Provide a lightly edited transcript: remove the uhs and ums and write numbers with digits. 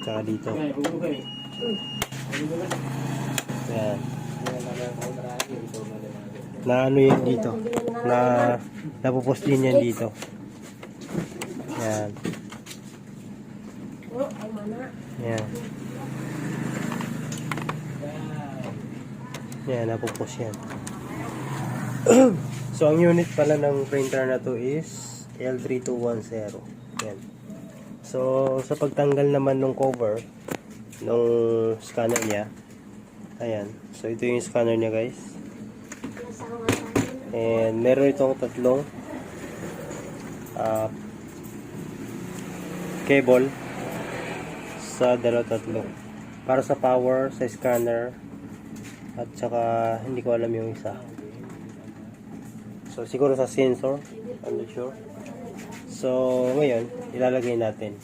Tsaka dito. Yan. Na ano yan dito. Na napupos din yan dito. Yan. Yan. Yan, napupos yan. So, ang unit pala ng printer na to is L3210. Yan. So, sa pagtanggal naman ng cover ng scanner niya, ayan. So, ito yung scanner niya, guys. And meron itong tatlong cable sa tatlo. Para sa power, sa scanner, at saka hindi ko alam yung isa. So, siguro sa sensor. I'm not sure. So, ngayon, ilalagay natin.